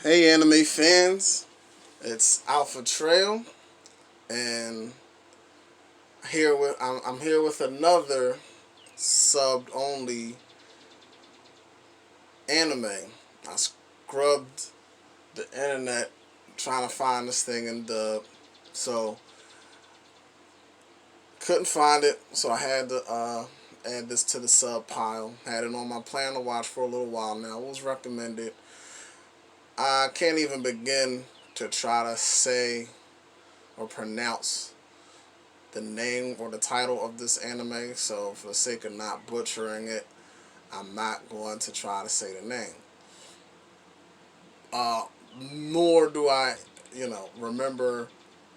Hey, anime fans! It's Alphatreyu, and I'm here with another subbed only anime. I scrubbed the internet trying to find this thing in dub, so couldn't find it. So I had to add this to the sub pile. Had it on my plan to watch for a little while now. It was recommended. I can't even begin to try to say or pronounce the name or the title of this anime, so for the sake of not butchering it, I'm not going to try to say the name. Uh, Nor do I, remember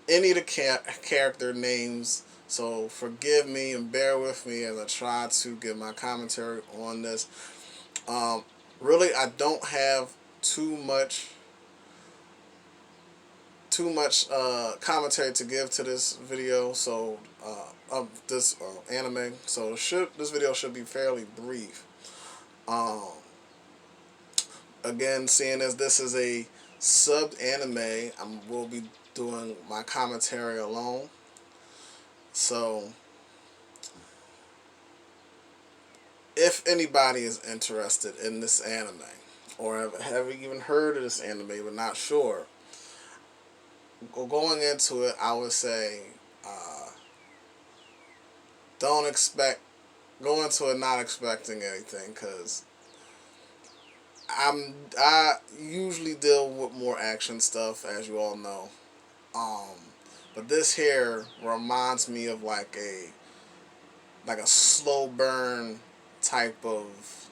any of the character names. So forgive me and bear with me as I try to give my commentary on this. Um, Really, I don't have too much commentary to give to this video. So of this anime, so this video should be fairly brief. Um, Again, seeing as this is a subbed anime, I will be doing my commentary alone. So if anybody is interested in this anime or have even heard of this anime but not sure, going into it, I would say uh, don't expect go into it not expecting anything, because I usually deal with more action stuff, as you all know. Um, but this here reminds me of like a slow burn type of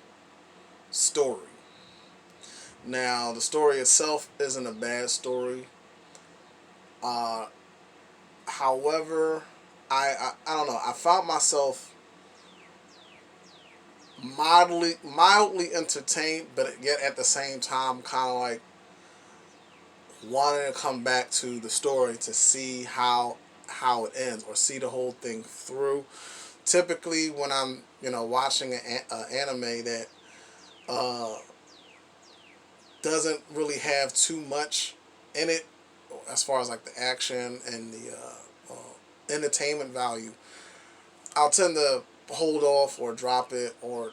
story. Now, the story itself isn't a bad story. Uh, However, I don't know. I found myself mildly entertained, but yet at the same time, kind of like wanting to come back to the story to see how it ends or see the whole thing through. Typically, when I'm watching an anime that uh, doesn't really have too much in it as far as like the action and the entertainment value, I'll tend to hold off or drop it, or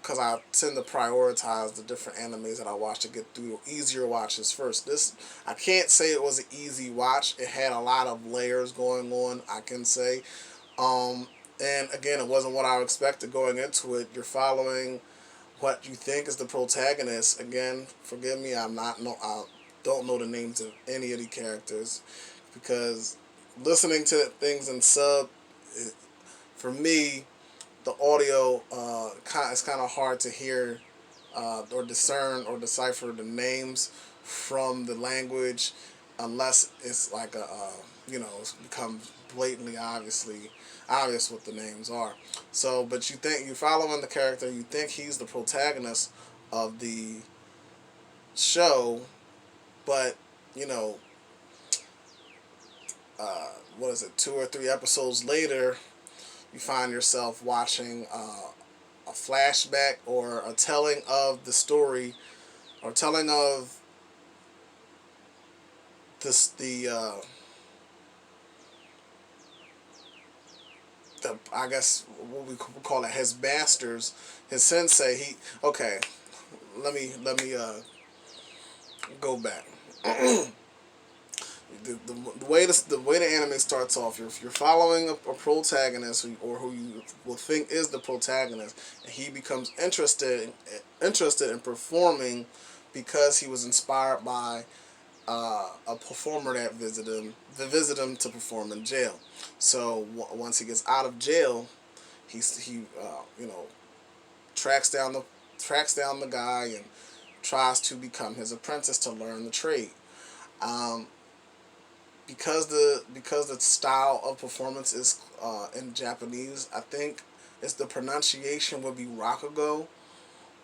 because I tend to prioritize the different animes that I watch to get through easier watches first. This, I can't say it was an easy watch. It had a lot of layers going on, I can say. Um, and again, it wasn't what I expected going into it. You're following what you think is the protagonist. Again, forgive me, I don't know the names of any of the characters, because listening to things in sub, it, for me, the audio it's kind of hard to hear or discern or decipher the names from the language, unless it's like it's become blatantly obvious what the names are. So, but you're following the character, you think he's the protagonist of the show, but you know, what is it? 2 or 3 episodes later, you find yourself watching a flashback or a telling of the story, or telling of this the I guess what we call it, his masters, his sensei. He Okay. Let me go back. The way the anime starts off, you're following a protagonist, or who you will think is the protagonist, and he becomes interested in performing because he was inspired by a performer that visited him to perform in jail. So once he gets out of jail, he tracks down the tracks down the guy and tries to become his apprentice to learn the trade. Um, because the style of performance is in Japanese, I think it's the pronunciation would be Rakugo,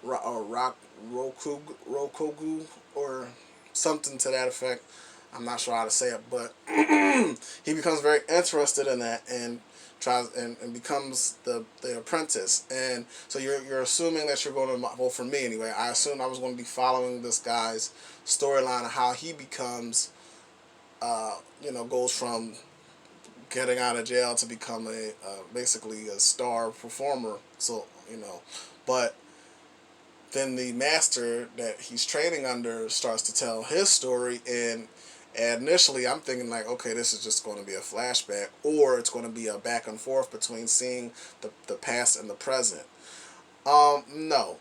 or Rokugu, or something to that effect. I'm not sure how to say it, but he becomes very interested in that and tries and becomes the apprentice. And so you're assuming that you're going to, well, for me anyway, I assumed I was going to be following this guy's storyline of how he becomes, goes from getting out of jail to become a basically a star performer. So but then the master that he's training under starts to tell his story, and initially I'm thinking like, okay, this is just going to be a flashback, or it's going to be a back and forth between seeing the past and the present. No.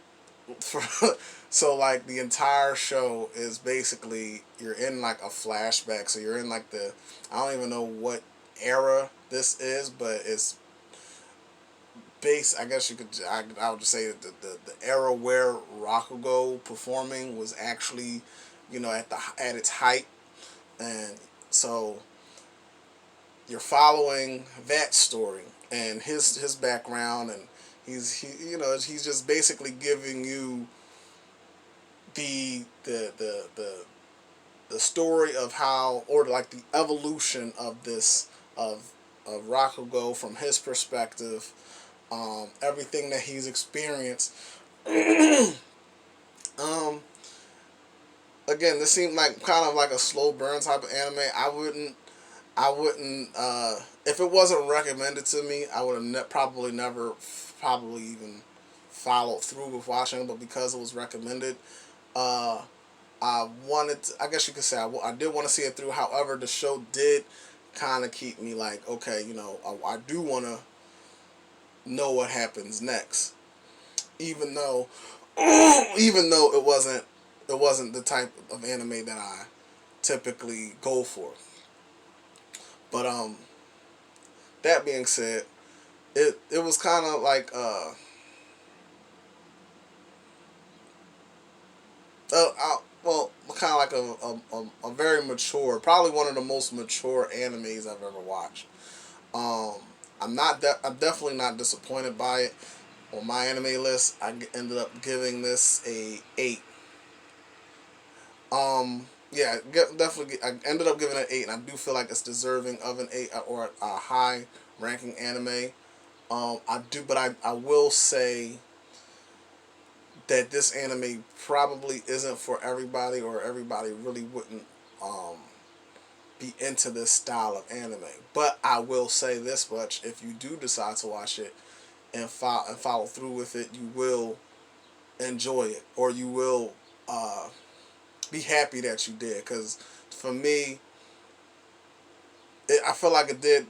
So like the entire show is basically you're in like a flashback. So you're in like I don't even know what era this is, but it's I guess I would just say that the era where Rakugo performing was actually, at its height, and so you're following that story and his background, and he's just basically giving you the story of how, or like the evolution of this of Rakugo from his perspective, everything that he's experienced. um, Again, this seemed like kind of like a slow burn type of anime. I wouldn't. If it wasn't recommended to me, I would have probably never, probably even followed through with watching it. But because it was recommended, uh, I wanted. I guess you could say I did want to see it through. However, the show did kind of keep me like, okay, I do want to know what happens next, even though, it wasn't the type of anime that I typically go for. But that being said, it was kind of like well, kind of like a very mature, probably one of the most mature animes I've ever watched. Um, I'm definitely not disappointed by it. On my anime list, ended up giving this a 8. Yeah, definitely. I ended up giving it an 8, and I do feel like it's deserving of an 8 or a high ranking anime. But I will say that this anime probably isn't for everybody, or everybody really wouldn't um, be into this style of anime. But I will say this much: if you do decide to watch it and follow through with it, you will enjoy it, or you will be happy that you did. Because for me, I feel like it did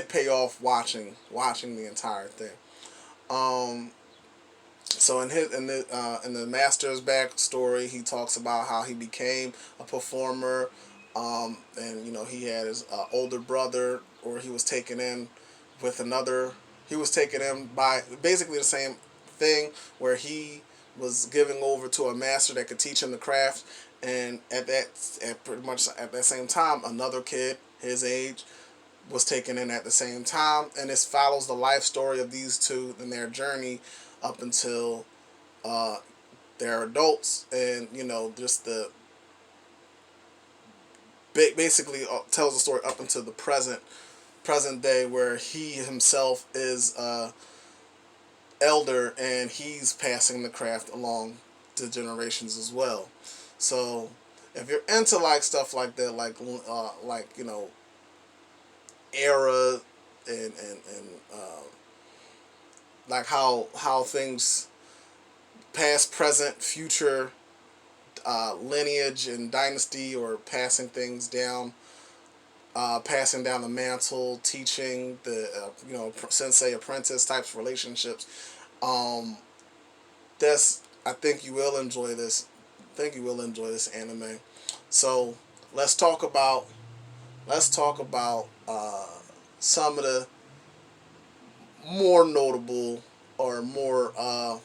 pay off watching the entire thing. Um, so in the master's backstory, he talks about how he became a performer, and he had his older brother, or he was taken in with another. He was taken in by basically the same thing, where he was giving over to a master that could teach him the craft, and at pretty much at that same time, another kid his age was taken in at the same time, and this follows the life story of these two and their journey up until uh, they're adults, and just basically tells the story up until the present day, where he himself is elder, and he's passing the craft along to generations as well. So if you're into like stuff like that, like era, and like how things past, present, future, lineage and dynasty, or passing down the mantle, teaching the sensei apprentice types of relationships. Um, that's I think you will enjoy this. I think you will enjoy this anime. So let's talk about some of the more notable, or more I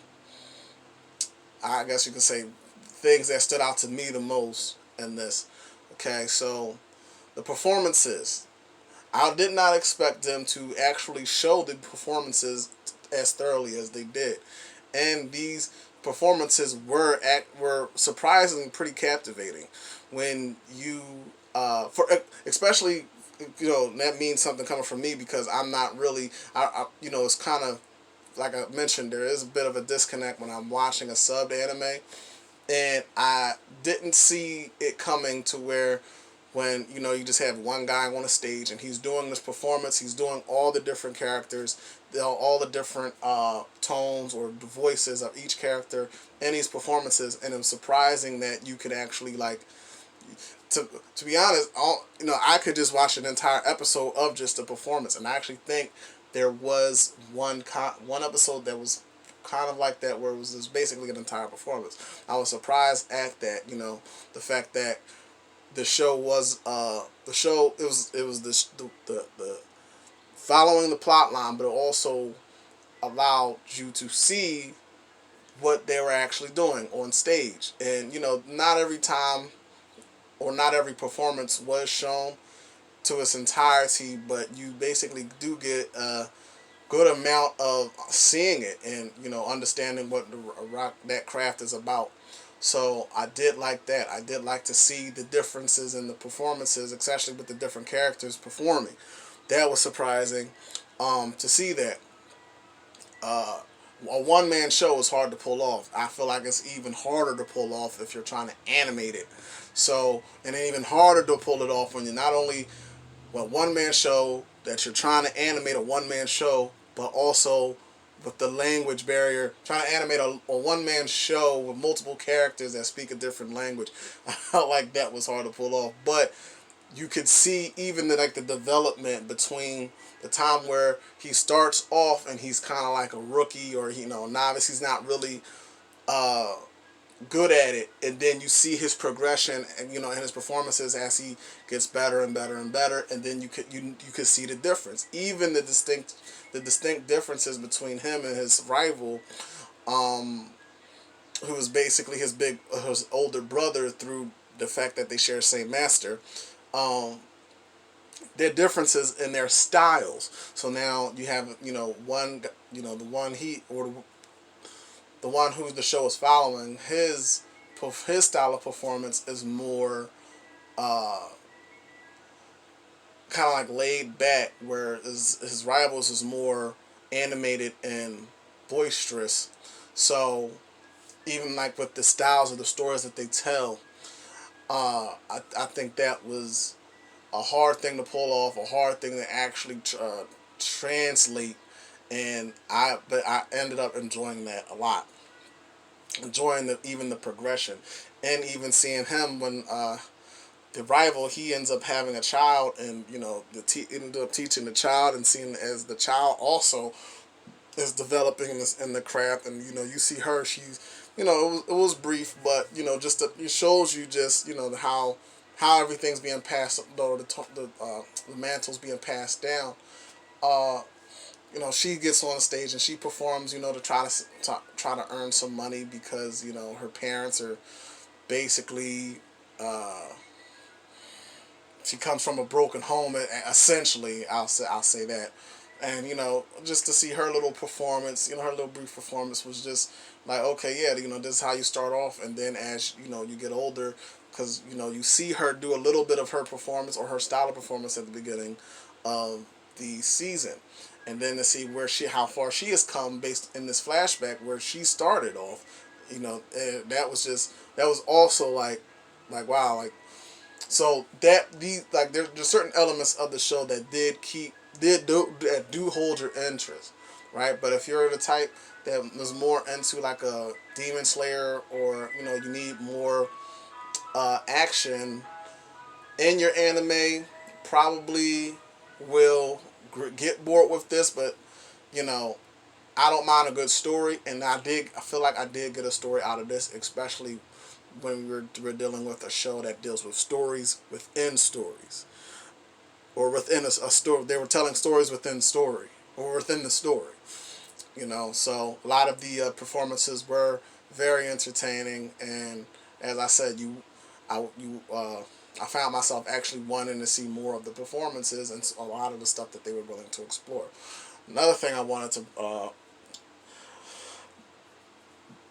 guess you could say, things that stood out to me the most in this. Okay, so the performances. I did not expect them to actually show the performances as thoroughly as they did. And these performances were surprisingly pretty captivating. When you for especially, that means something coming from me because I'm not really it's kind of like I mentioned, there is a bit of a disconnect when I'm watching a subbed anime, and I didn't see it coming to where when you just have one guy on a stage and he's doing this performance, he's doing all the different characters, all the different tones or the voices of each character in these performances, and it was surprising that you could actually like to be honest, I could just watch an entire episode of just a performance, and I actually think there was one episode that was kind of like that where it was just basically an entire performance. I was surprised at that, the fact that the show it was the following the plot line, but it also allowed you to see what they were actually doing on stage, and not every time or not every performance was shown to its entirety, but you basically do get a good amount of seeing it and understanding what that craft is about. So I did like that. I did like to see the differences in the performances, especially with the different characters performing. That was surprising to see that. A one man show is hard to pull off. I feel like it's even harder to pull off if you're trying to animate it. So, and even harder to pull it off when you're not only a one man show that you're trying to animate a one man show, but also with the language barrier, trying to animate a one man show with multiple characters that speak a different language. I felt like that was hard to pull off. But you could see even the development between the time where he starts off and he's kind of like a rookie or novice. He's not really uh, good at it, and then you see his progression and in his performances as he gets better and better and better, and then you could see the difference, even the distinct differences between him and his rival, um, who is basically his older brother through the fact that they share the same master. Um, their differences in their styles. So now you have one the one he or the one who the show is following, his style of performance is more uh, kind of like laid back, where his rivals is more animated and boisterous. So even like with the styles of the stories that they tell, I think that was a hard thing to pull off, a hard thing to actually translate, and I ended up enjoying that a lot, enjoying even the progression, and even seeing him when the rival he ends up having a child, and end up teaching the child and seeing as the child also is developing in the craft, and you see her, she's it was brief, but just it shows you just how everything's being passed, though the mantle's being passed down. uh she gets on stage and she performs, to try to earn some money because her parents are basically uh, she comes from a broken home, essentially. I'll say that, and just to see her little performance, her little brief performance was just like, okay, yeah, this is how you start off, and then as you get older, because you see her do a little bit of her performance or her style of performance at the beginning of the season, and then to see how far she has come based in this flashback where she started off, that was also like wow, like, so there's certain elements of the show that do hold your interest, right? But if you're the type that was more into like a Demon Slayer, or you need more action in your anime, probably will get bored with this. But you know I don't mind a good story, and I feel like I did get a story out of this, especially when we're dealing with a show that deals with stories within stories, or within a story. They were telling stories within story, or within the story. So a lot of the performances were very entertaining, and as I said, I found myself actually wanting to see more of the performances and a lot of the stuff that they were willing to explore. Another thing I wanted to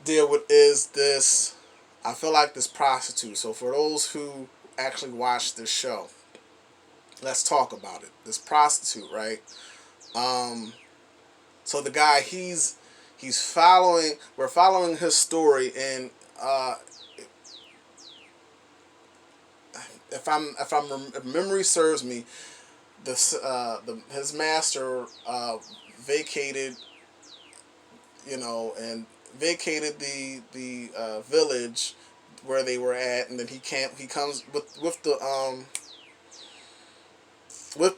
deal with is this. I feel like this prostitute. So for those who actually watch this show, let's talk about it. This prostitute, right? Um, so the guy, he's following. We're following his story, and uh, if memory serves me, his master vacated, and vacated the village where they were at, and then he comes with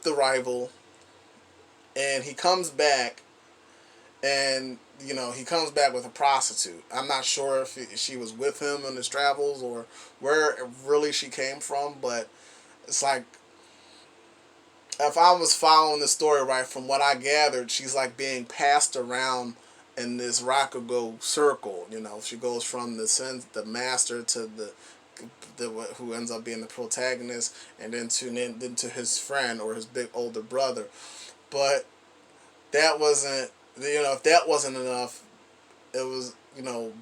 the rival, and he comes back, and he comes back with a prostitute. I'm not sure if she was with him in his travels or where really she came from, but it's like, if I was following the story right, from what I gathered, she's like being passed around in this Rakugo circle. She goes from the master to the who ends up being the protagonist, and then to his friend or his big older brother. But that wasn't, if that wasn't enough, it was,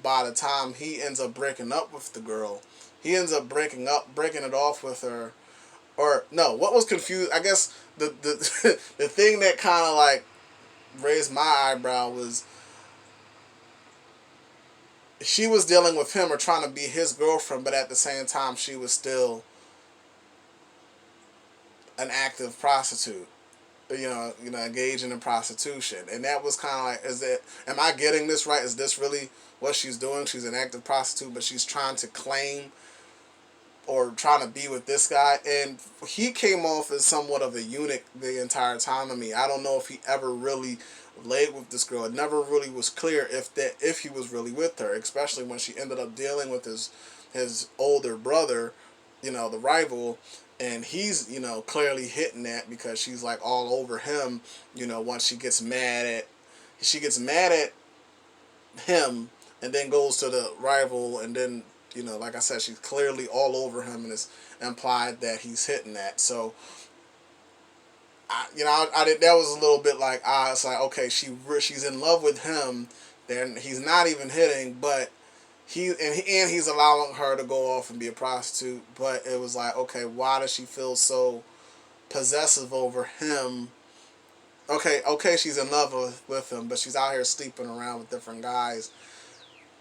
by the time he ends up breaking up with the girl, he ends up breaking it off with her. Or no, what was confused? I guess the the thing that kind of like raised my eyebrow was she was dealing with him or trying to be his girlfriend, but at the same time she was still an active prostitute. Engaging in prostitution, and that was kind of like, am I getting this right? Is this really what she's doing? She's an active prostitute, but she's trying to claim or trying to be with this guy, and he came off as somewhat of a eunuch the entire time. I mean, I don't know if he ever really laid with this girl. It never really was clear if he was really with her, especially when she ended up dealing with his older brother, the rival, and he's clearly hitting that because she's like all over him. Once she gets mad at him, and then goes to the rival, and then like I said, she's clearly all over him, and it's implied that he's hitting that. So I did, that was a little bit like, it's like, okay, she's in love with him, then he's not even hitting, but he's allowing her to go off and be a prostitute. But it was like, okay, why does she feel so possessive over him? Okay, she's in love with him, but she's out here sleeping around with different guys,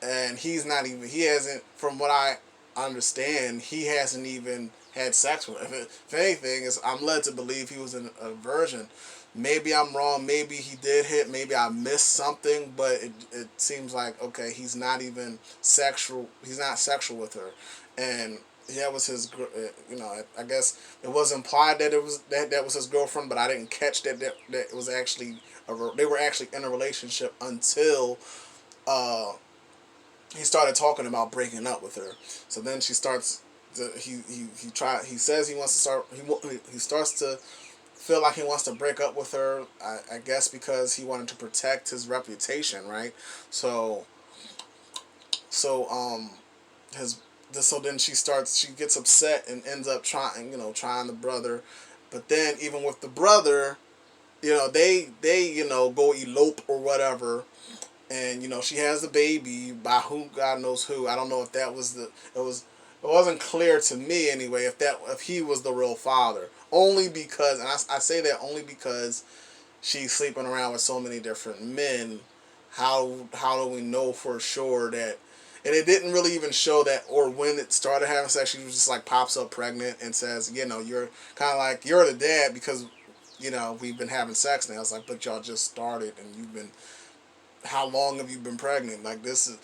and he hasn't, from what I understand, he hasn't even had sex with her. If anything, I'm led to believe he was in a virgin. Maybe I'm wrong. Maybe he did hit. Maybe I missed something. But it seems like, okay, he's not even sexual. He's not sexual with her, and that was his. I guess it was implied that that was his girlfriend, but I didn't catch that it was actually they were actually in a relationship until. He started talking about breaking up with her. So then she starts. He says he wants to start. He starts to feel like he wants to break up with her. I guess because he wanted to protect his reputation, right? So his so then she gets upset and ends up trying the brother. But then even with the brother, they go elope or whatever, and she has a baby by who, God knows who. I don't know if that was it wasn't clear to me anyway if he was the real father. Only because, and I say that only because she's sleeping around with so many different men. How do we know for sure that? And it didn't really even show that, or when it started having sex, she was just like pops up pregnant and says, you're kind of like, you're the dad because we've been having sex now. It's like, but y'all just started, and you've been, how long have you been pregnant? Like, this is,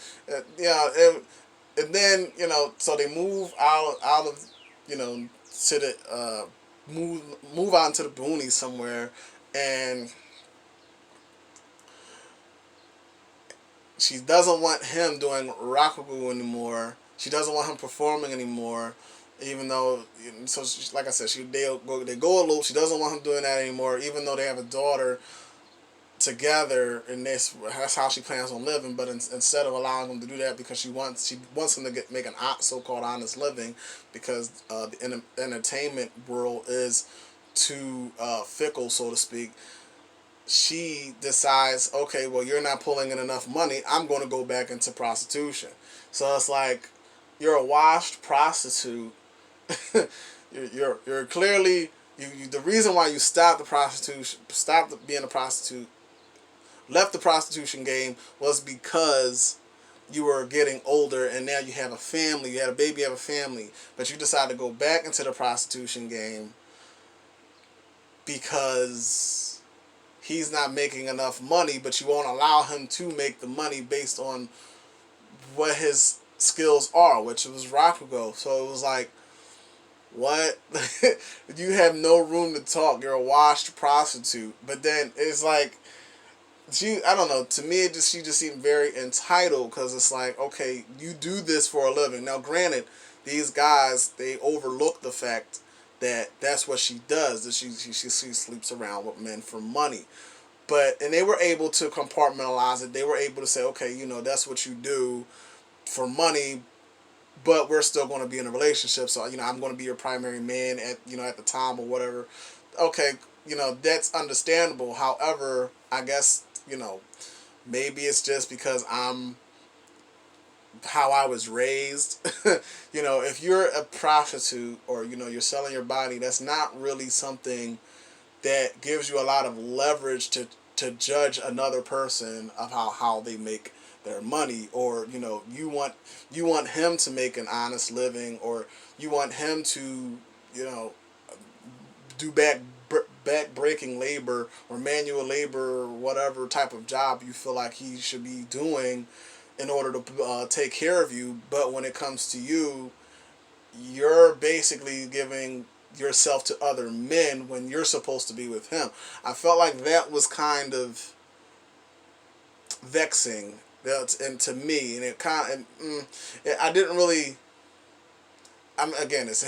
and then so they move out of, to the move out into the boonies somewhere, and she doesn't want him doing Rakugo anymore. She doesn't want him performing anymore, even though, so she, like I said, they go a little. She doesn't want him doing that anymore, even though they have a daughter together, and that's how she plans on living. But instead of allowing him to do that, because she wants him to make an so-called honest living, because the entertainment world is too fickle, so to speak. she decides, okay, well, you're not pulling in enough money. I'm going to go back into prostitution. So it's like you're a washed prostitute. You're clearly the reason why you stopped the prostitution, stopped being a prostitute, left the prostitution game was because you were getting older and now you have a family, you had a baby, you have a family, but you decided to go back into the prostitution game because he's not making enough money, but you won't allow him to make the money based on what his skills are, which was Rakugo. So it was like, what? You have no room to talk. You're a washed prostitute. But then it's like, I don't know. To me, she just seemed very entitled because it's like, okay, you do this for a living. Now, granted, these guys, they overlook the fact that that's what she does. That she sleeps around with men for money. And they were able to compartmentalize it. They were able to say, okay, that's what you do for money, but we're still going to be in a relationship. So, I'm going to be your primary man at the time or whatever. Okay, that's understandable. However, I guess, maybe it's just because I'm how I was raised. If you're a prostitute or, you're selling your body, that's not really something that gives you a lot of leverage to judge another person of how they make their money, or you want him to make an honest living, or you want him to do back breaking labor or manual labor or whatever type of job you feel like he should be doing in order to take care of you. But when it comes to you, you're basically giving yourself to other men when you're supposed to be with him. I felt like that was kind of vexing, and to me, and it kind of, I didn't really. Again, it's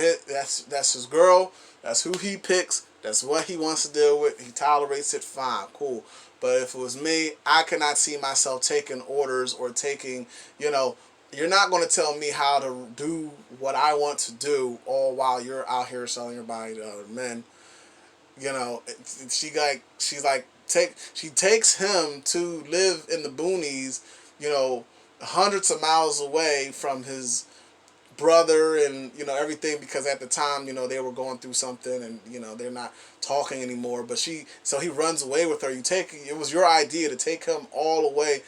that's his girl. That's who he picks. That's what he wants to deal with. He tolerates it. Fine, cool. But if it was me, I could not see myself taking orders or taking, you're not going to tell me how to do what I want to do, all while you're out here selling your body to other men. She takes him to live in the boonies, hundreds of miles away from his brother and everything, because at the time they were going through something, and they're not talking anymore. But so he runs away with her. It was your idea to take him all the way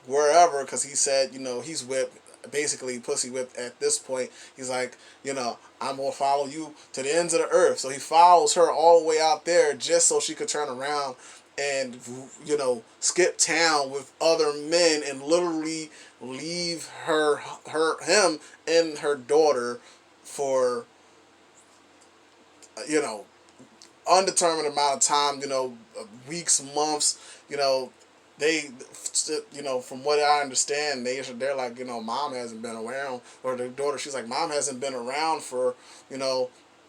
wherever, because he said he's whipped, basically pussy whipped at this point. He's like, I'm gonna follow you to the ends of the earth. So he follows her all the way out there just so she could turn around and skip town with other men and literally leave him and her daughter for undetermined amount of time, weeks, months. They from what I understand, they're like, mom hasn't been around, or the daughter, she's like, mom hasn't been around for,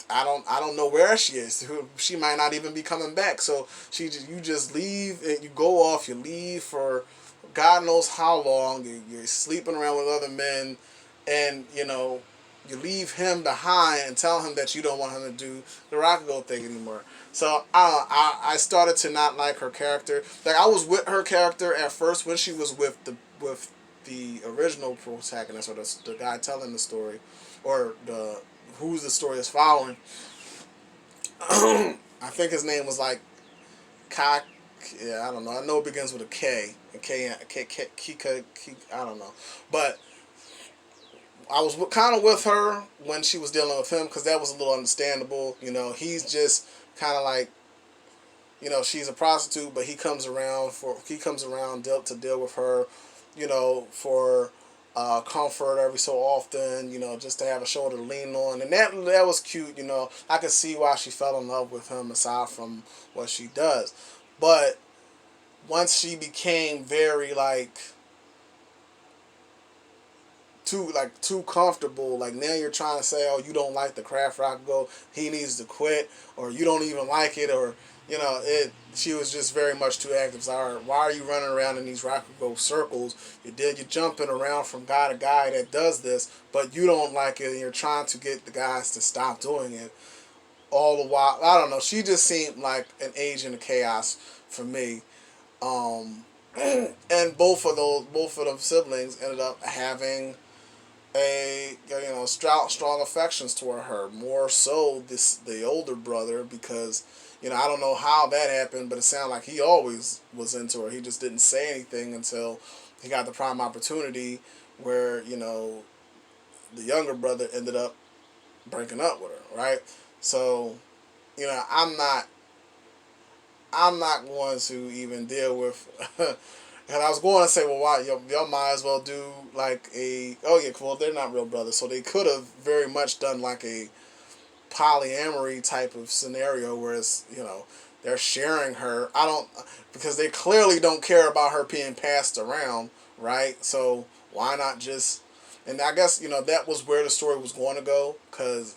I don't know where she is. She might not even be coming back. So you just leave and you go off. You leave for God knows how long. You're sleeping around with other men, and you leave him behind and tell him that you don't want him to do the Rakugo thing anymore. So I started to not like her character. Like, I was with her character at first when she was with the original protagonist, or the guy telling the story, or who's the story is following. I think his name was like Kak. Yeah, I don't know. I know it begins with a K. I don't know. But I was kind of with her when she was dealing with him, because that was a little understandable. He's just kind of like, she's a prostitute, but he comes around to deal with her, for comfort every so often, just to have a shoulder to lean on, and that was cute. I could see why she fell in love with him, aside from what she does. But once she became very too comfortable, like, now you're trying to say, oh, you don't like the craft Rakugo, he needs to quit, or you don't even like it, or she was just very much too active. So, all right, why are you running around in these Rakugo circles? You're jumping around from guy to guy that does this, but you don't like it, and you're trying to get the guys to stop doing it. All the while, I don't know, she just seemed like an agent of chaos for me. Um, and both of them siblings ended up having a strong affections toward her, more so the older brother, because I don't know how that happened, but it sounded like he always was into her. He just didn't say anything until he got the prime opportunity, where the younger brother ended up breaking up with her, right? So I'm not going to even deal with. And I was going to say, well, why y'all might as well do like a. Oh yeah, well they're not real brothers, so they could have very much done like a polyamory type of scenario, where it's they're sharing her. I don't, because they clearly don't care about her being passed around, right? So why not just? And I guess that was where the story was going to go, because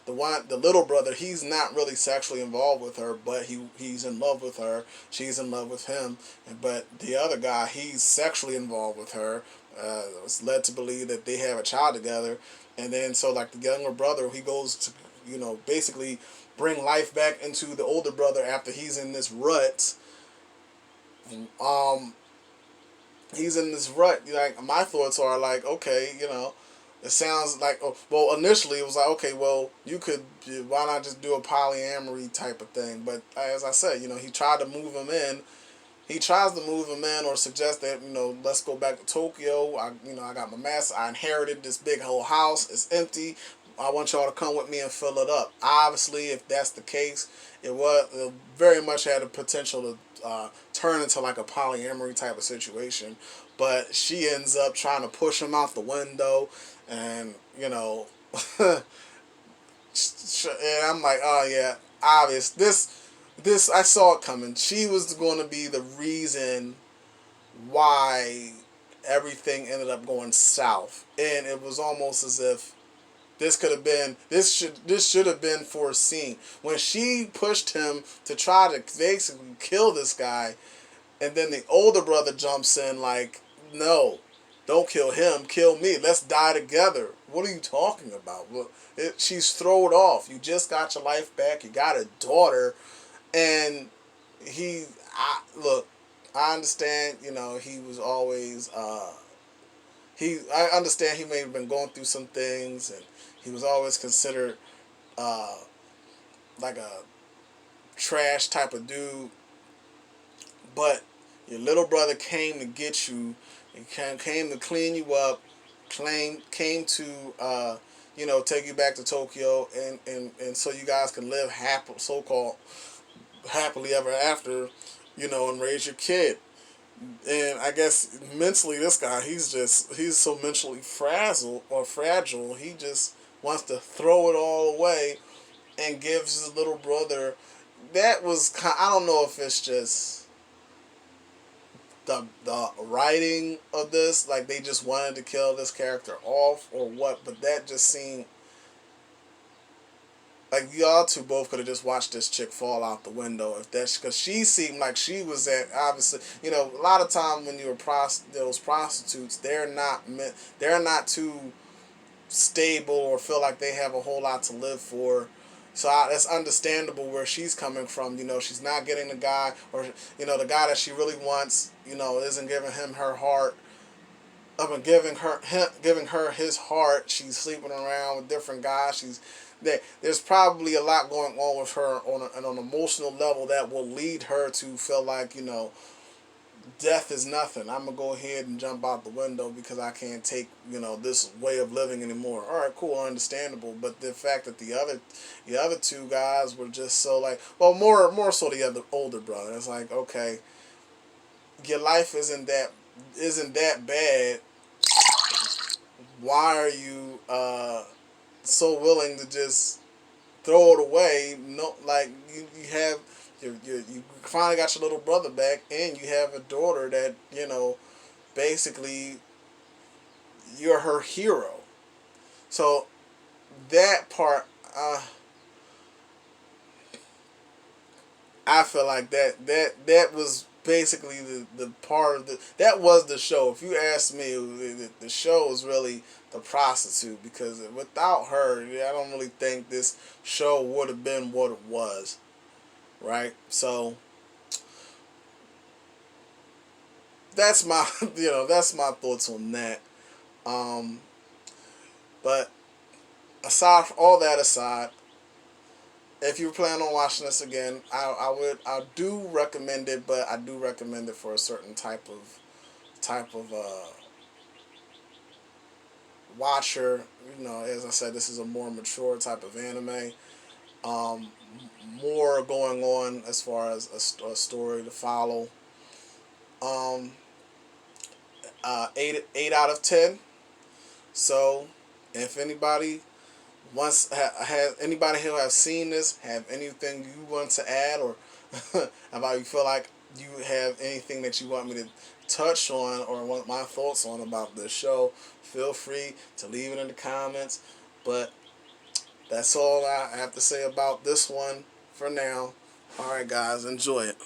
the little brother, he's not really sexually involved with her, but he's in love with her. She's in love with him, but the other guy, he's sexually involved with her. Was led to believe that they have a child together, and then so like the younger brother, he goes to basically bring life back into the older brother after he's in this rut. Um, he's in this rut. Like, my thoughts are like, okay, it sounds like, oh, well, initially it was like, okay, well, why not just do a polyamory type of thing? But as I said, he tried to move him in. He tries to move him in or suggest that, let's go back to Tokyo. I got my master. I inherited this big whole house. It's empty. I want y'all to come with me and fill it up. Obviously, if that's the case, it very much had the potential to turn into like a polyamory type of situation. But she ends up trying to push him out the window, and and I'm like, oh yeah, obvious. This I saw it coming. She was going to be the reason why everything ended up going south, and it was almost as if this should have been foreseen when she pushed him to try to basically kill this guy, and then the older brother jumps in like, no, don't kill him, kill me, let's die together. What are you talking about? Well, she's thrown off. You just got your life back. You got a daughter, and look. I understand. He was always. I understand he may have been going through some things, and he was always considered uh, like a trash type of dude. But your little brother came to get you, and came to clean you up, came to take you back to Tokyo, and so you guys can live so called happily ever after, and raise your kid. And I guess mentally, this guy, he's so mentally fragile. He just wants to throw it all away and gives his little brother. That was I don't know if it's just the writing of this, like they just wanted to kill this character off or what, but that just seemed like y'all two both could have just watched this chick fall out the window, if that's because she seemed like she was at, obviously, a lot of time when you're those prostitutes, they're not too stable or feel like they have a whole lot to live for. So that's understandable where she's coming from. She's not getting the guy, or the guy that she really wants, isn't giving him her heart. I've been giving her his heart. She's sleeping around with different guys. There's probably a lot going on with her on an emotional level that will lead her to feel like death is nothing. I'm gonna go ahead and jump out the window because I can't take this way of living anymore. All right, cool, understandable. But the fact that the other two guys were just so like, well, more so the other older brother. It's like, okay, your life isn't that bad. Why are you so willing to just throw it away? No, like you have you finally got your little brother back, and you have a daughter that basically you're her hero. So that part, I feel like that was basically the part of that was the show. If you ask me, the show was really the prostitute, because without her, I don't really think this show would have been what it was, right? So that's my that's my thoughts on that. Um, but all that aside, if you plan on watching this again, I do recommend it, but I do recommend it for a certain type of watcher. As I said, this is a more mature type of anime. Um, More going on as far as a story to follow. Um, 8 out of 10. So, if anybody has anybody who have seen this, have anything you want to add, or about you feel like you have anything that you want me to touch on or want my thoughts on about this show, feel free to leave it in the comments. But that's all I have to say about this one for now. All right, guys, enjoy it.